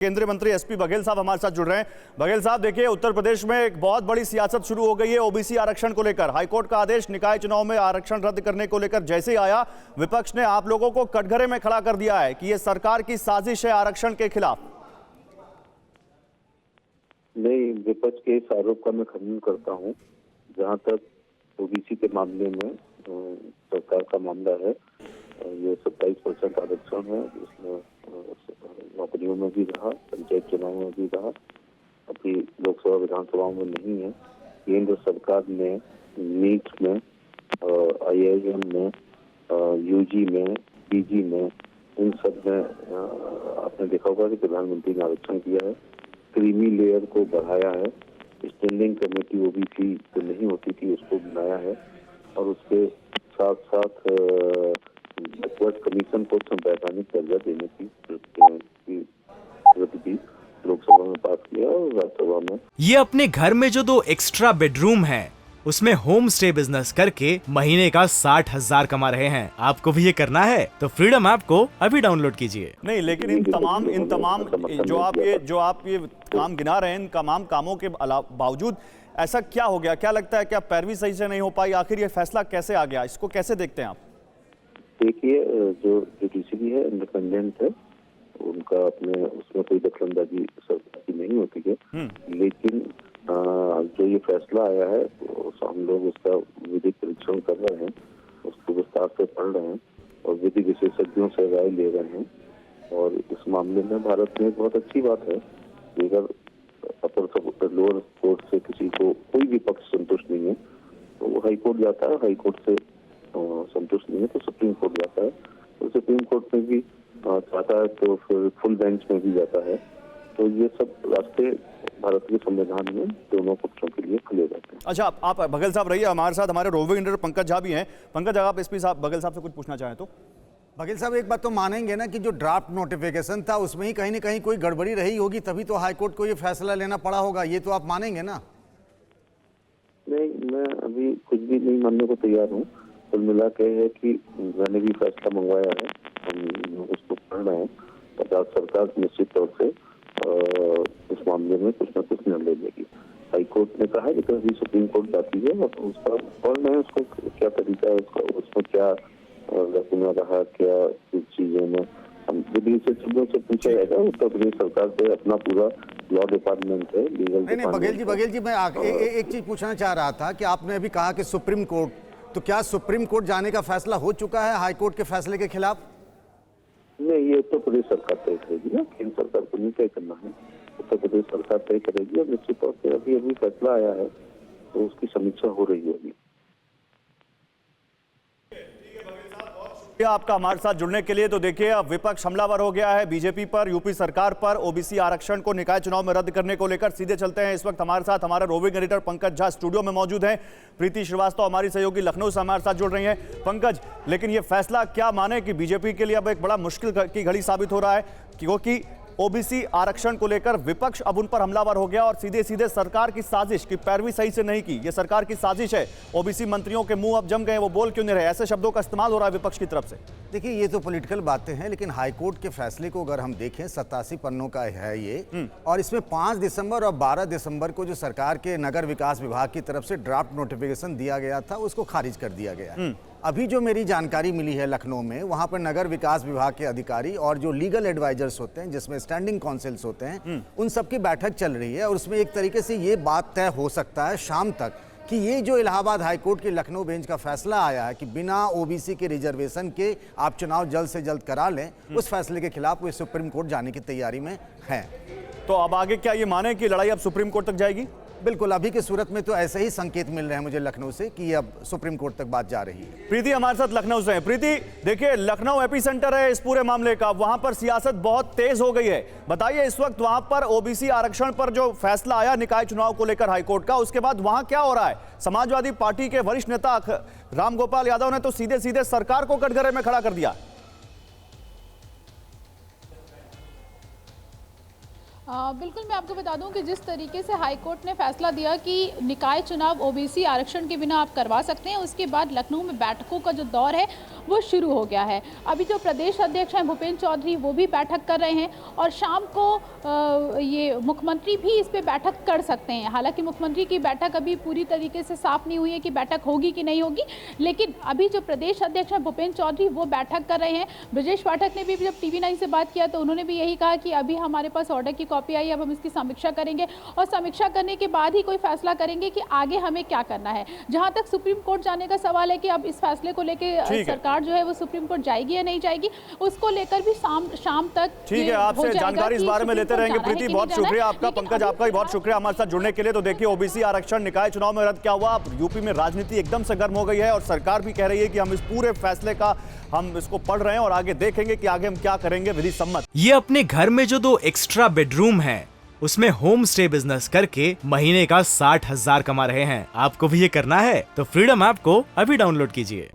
केंद्रीय मंत्री एसपी बघेल साहब हमारे साथ जुड़ रहे हैं। बघेल साहब, देखिए उत्तर प्रदेश में एक बहुत बड़ी सियासत शुरू हो गई है ओबीसी आरक्षण को लेकर। हाईकोर्ट का आदेश निकाय चुनाव में आरक्षण रद्द करने को लेकर जैसे ही आया, विपक्ष ने आप लोगों को कटघरे में खड़ा कर दिया है कि यह सरकार की साजिश है आरक्षण के खिलाफ। नहीं, विपक्ष के इस आरोप का मैं खंडन करता हूं। जहां तक ओबीसी के मामले में सरकार का मामला है, ये 27% आरक्षण है, इसमें नौकरियों में भी रहा, पंचायत चुनाव में भी रहा, अभी लोकसभा विधानसभाओं में नहीं है। केंद्र सरकार ने नीट में, IIM में, यूजी में, पीजी में, इन सब में आपने देखा होगा कि प्रधानमंत्री ने आरक्षण किया है। क्रीमी लेयर को बढ़ाया है, स्टैंडिंग कमेटी ओबीसी जो नहीं होती थी उसको बनाया है, और उसके साथ साथ बैकवर्ड कमीशन को संवैधानिक दर्जा देने की भी लोकसभा में पास किया और राज्यसभा में। ये अपने घर में जो 2 एक्स्ट्रा बेडरूम है उसमें होम स्टे बिजनेस करके महीने का 60,000 कमा रहे हैं। आपको भी ये करना है तो फ्रीडम ऐप को अभी डाउनलोड कीजिए। नहीं, लेकिन इन तमाम जो आप ये काम गिना रहे हैं, इन तमाम कामों के बावजूद ऐसा क्या हो गया? क्या लगता है, क्या पैरवी सही से नहीं हो पाई? आखिर ये फैसला कैसे आ गया? इसको कैसे देखते हैं आप? देखिए, जो जुडिशरी है इंडिपेंडेंट है, उनका अपने उसमें कोई दखलंदाजी सरकार की नहीं होती है। लेकिन जो ये फैसला आया है हम लोग उसका विधिक परीक्षण कर रहे हैं, उसको विस्तार से पढ़ रहे हैं और विधि विशेषज्ञों से राय ले रहे हैं। और इस मामले में भारत में बहुत अच्छी बात है कि अगर अपर लोअर कोर्ट से किसी को कोई भी पक्ष संतुष्ट नहीं है तो वो हाई कोर्ट जाता है, हाई कोर्ट से संतुष्ट नहीं है तो सुप्रीम कोर्ट जाता है, तो सुप्रीम कोर्ट में भी चाहता है तो फिर फुल बेंच में भी जाता है। तो ये सब रास्ते भारत के संविधान में दोनों पक्षों के लिए खुले जाते हैं। अच्छा, आप बघेल साहब रहिए हमारे साथ, हमारे रोविंग एडिटर पंकज झा भी हैं। पंकज झा, आप एसपी साहब बघेल साहब से कुछ पूछना चाहें तो? बघेल साहब, एक बात तो मानेंगे ना कि जो ड्राफ्ट नोटिफिकेशन था उसमें ही कहीं ना कहीं कोई गड़बड़ी रही होगी, तभी तो हाईकोर्ट को ये फैसला लेना पड़ा होगा, ये तो आप मानेंगे ना? नहीं, मैं अभी कुछ भी नहीं मानने को तैयार हूँ। कुल मिला के है कि मैंने भी फैसला मंगवाया है, हम उसको पढ़ रहे हैं। पंजाब सरकार निश्चित तौर से इस मामले में कुछ न कुछ निर्णय लेगी। हाईकोर्ट ने कहा है कि कभी सुप्रीम कोर्ट जाती है और उसका पढ़ रहे हैं, उसको क्या तरीका है, उसमें क्या लक्ष्य रहा, क्या चीजों में विधि विशेषज्ञों से पूछा जाएगा। उत्तर प्रदेश सरकार से अपना पूरा लॉ डिपार्टमेंट है, लीगल नहीं, बघेल जी मैं एक चीज पूछना चाह रहा था कि आपने अभी कहा कि सुप्रीम कोर्ट, तो क्या सुप्रीम कोर्ट जाने का फैसला हो चुका है हाईकोर्ट के फैसले के खिलाफ? नहीं, ये उत्तर प्रदेश सरकार तय करेगी ना, केंद्र सरकार को नहीं तय करना है, उत्तर प्रदेश सरकार तय करेगी। और निश्चित तौर से अभी फैसला आया है तो उसकी समीक्षा हो रही है अभी। आपका हमारे साथ जुड़ने के लिए। तो देखिए, अब विपक्ष हमलावर हो गया है बीजेपी पर, यूपी सरकार पर, ओबीसी आरक्षण को निकाय चुनाव में रद्द करने को लेकर। सीधे चलते हैं, इस वक्त हमारे साथ हमारे roving editor Pankaj Jha studio में मौजूद हैं। प्रीति श्रीवास्तव हमारी सहयोगी लखनऊ से हमारे साथ जुड़ रही हैं। पंकज, लेकिन ये फैसला क्या माने कि बीजेपी के लिए अब एक बड़ा मुश्किल की घड़ी साबित हो रहा है, क्योंकि ओबीसी आरक्षण को लेकर विपक्ष अब उन पर हमलावर हो गया और सीधे सीधे सरकार की साजिश की पैरवी सही से नहीं की, ये सरकार की साजिश है। ओबीसी मंत्रियों के मुंह अब जम गए, वो बोल क्यों नहीं रहे? ऐसे शब्दों का इस्तेमाल हो रहा है विपक्ष की तरफ से। देखिए, ये तो पॉलिटिकल बातें हैं, लेकिन हाईकोर्ट के फैसले को अगर हम देखें, 87 पन्नों का है ये, और इसमें 5 दिसंबर और 12 दिसंबर को जो सरकार के नगर विकास विभाग की तरफ से ड्राफ्ट नोटिफिकेशन दिया गया था उसको खारिज कर दिया गया। अभी जो मेरी जानकारी मिली है लखनऊ में, वहां पर नगर विकास विभाग के अधिकारी और जो लीगल एडवाइजर्स होते हैं, जिसमें स्टैंडिंग काउंसिल्स होते हैं, उन सबकी बैठक चल रही है और उसमें एक तरीके से ये बात तय हो सकता है शाम तक कि ये जो इलाहाबाद हाईकोर्ट की लखनऊ बेंच का फैसला आया है कि बिना ओबीसी के रिजर्वेशन के आप चुनाव जल्द से जल्द करा लें, उस फैसले के खिलाफ वो सुप्रीम कोर्ट जाने की तैयारी में है। तो अब आगे क्या ये माने कि लड़ाई अब सुप्रीम कोर्ट तक जाएगी? बिल्कुल, अभी की सूरत में तो ऐसे ही संकेत मिल रहे हैं मुझे लखनऊ से कि अब सुप्रीम कोर्ट तक बात जा रही है। प्रीति हमारे साथ लखनऊ से है। प्रीति, देखिए, लखनऊ एपिसेंटर है इस पूरे मामले का, वहां पर सियासत बहुत तेज हो गई है। बताइए, इस वक्त वहां पर ओबीसी आरक्षण पर जो फैसला आया निकाय चुनाव को लेकर हाईकोर्ट का, उसके बाद वहां क्या हो रहा है? समाजवादी पार्टी के वरिष्ठ नेता रामगोपाल यादव ने तो सीधे सीधे सरकार को कटघरे में खड़ा कर दिया। बिल्कुल, मैं आपको बता दूं कि जिस तरीके से हाईकोर्ट ने फैसला दिया कि निकाय चुनाव ओबीसी आरक्षण के बिना आप करवा सकते हैं, उसके बाद लखनऊ में बैठकों का जो दौर है वो शुरू हो गया है। अभी जो प्रदेश अध्यक्ष हैं भूपेंद्र चौधरी वो भी बैठक कर रहे हैं और शाम को ये मुख्यमंत्री भी इस पे बैठक कर सकते हैं। हालांकि मुख्यमंत्री की बैठक अभी पूरी तरीके से साफ नहीं हुई है कि बैठक होगी कि नहीं होगी, लेकिन अभी जो प्रदेश अध्यक्ष हैं भूपेंद्र चौधरी वो बैठक कर रहे हैं। ब्रजेश पाठक ने भी जब TV9 से बात किया तो उन्होंने भी यही कहा कि अभी हमारे पास ऑर्डर की कॉपी आई, अब हम इसकी समीक्षा करेंगे और समीक्षा करने के बाद ही कोई फैसला करेंगे कि आगे हमें क्या करना है। जहां तक सुप्रीम कोर्ट जाने का सवाल है कि अब इस फैसले को लेकर सरकार जो है वो सुप्रीम कोर्ट जाएगी या नहीं जाएगी, उसको लेकर भी शाम तक ठीक है, आपसे जानकारी इस बारे में लेते रहेंगे। प्रीति, बहुत शुक्रिया आपका। पंकज, आपका भी बहुत शुक्रिया हमारे साथ जुड़ने के लिए। तो देखिए, ओबीसी आरक्षण निकाय चुनाव में रद्द क्या हुआ, यूपी में राजनीति एकदम से गर्म हो गई है और सरकार भी कह रही है कि हम इस पूरे फैसले का हम इसको पढ़ रहे हैं और आगे देखेंगे कि आगे हम क्या करेंगे विधि सम्मत। ये अपने घर में जो 2 एक्स्ट्रा बेडरूम है उसमें होम स्टे बिजनेस करके महीने का 60,000 कमा रहे हैं। आपको भी ये करना है तो फ्रीडम ऐप को अभी डाउनलोड कीजिए।